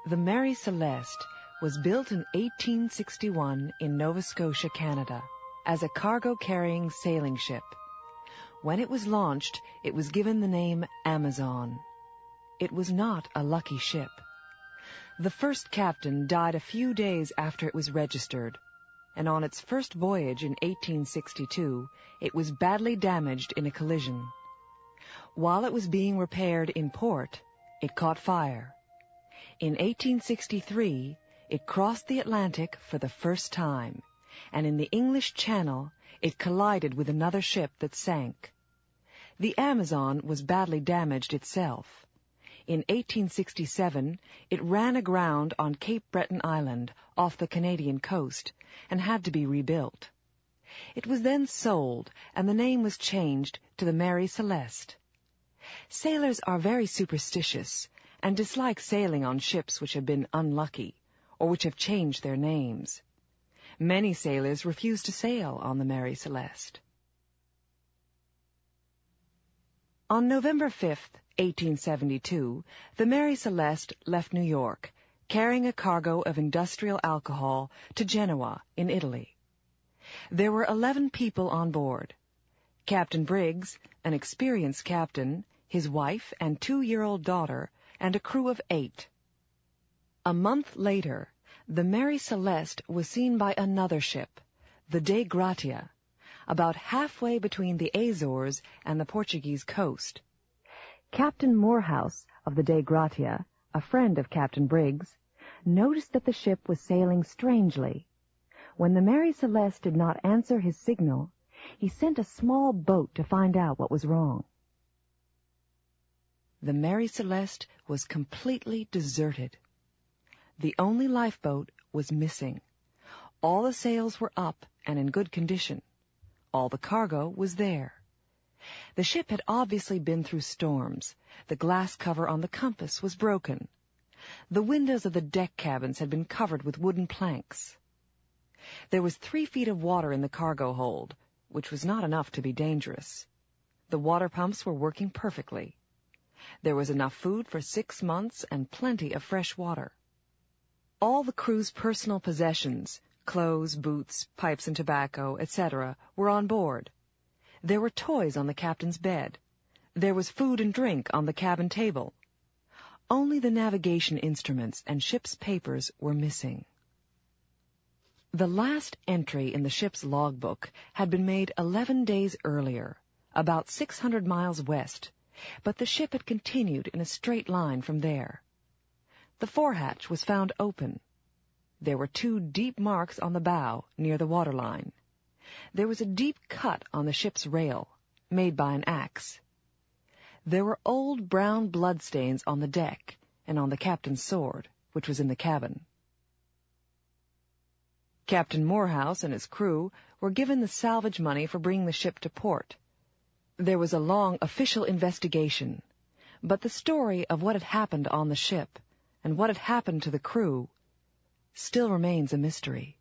The Mary Celeste was built in 1861 in Nova Scotia, Canada, as a cargo-carrying sailing ship. When it was launched, it was given the name Amazon. It was not a lucky ship. The first captain died a few days after it was registered, and on its first voyage in 1862, it was badly damaged in a collision. While it was being repaired in port, it caught fire. In 1863, it crossed the Atlantic for the first time, and in the English Channel, it collided with another ship that sank. The Amazon was badly damaged itself. In 1867, it ran aground on Cape Breton Island off the Canadian coast and had to be rebuilt. It was then sold, and the name was changed to the Mary Celeste. Sailors are very superstitious and dislike sailing on ships which have been unlucky or which have changed their names. Many sailors refuse to sail on the Mary Celeste. On November 5th, 1872, the Mary Celeste left New York, carrying a cargo of industrial alcohol to Genoa in Italy. There were 11 people on board: Captain Briggs, an experienced captain, his wife and 2-year-old daughter, and a crew of 8. A month later, the Mary Celeste was seen by another ship, the Dei Gratia, about halfway between the Azores and the Portuguese coast. Captain Morehouse of the Dei Gratia, a friend of Captain Briggs, noticed that the ship was sailing strangely. When the Mary Celeste did not answer his signal, he sent a small boat to find out what was wrong. The Mary Celeste was completely deserted. The only lifeboat was missing. All the sails were up and in good condition. All the cargo was there. The ship had obviously been through storms. The glass cover on the compass was broken. The windows of the deck cabins had been covered with wooden planks. There was 3 feet of water in the cargo hold, which was not enough to be dangerous. The water pumps were working perfectly. There was enough food for 6 months and plenty of fresh water. All the crew's personal possessions, clothes, boots, pipes and tobacco, etc., were on board. There were toys on the captain's bed. There was food and drink on the cabin table. Only the navigation instruments and ship's papers were missing. The last entry in the ship's logbook had been made 11 days earlier, about 600 miles west, but the ship had continued in a straight line from there. The forehatch was found open. There were 2 deep marks on the bow near the waterline. There was a deep cut on the ship's rail, made by an axe. There were old brown bloodstains on the deck and on the captain's sword, which was in the cabin. Captain Morehouse and his crew were given the salvage money for bringing the ship to port. There was a long official investigation, but the story of what had happened on the ship and what had happened to the crew still remains a mystery.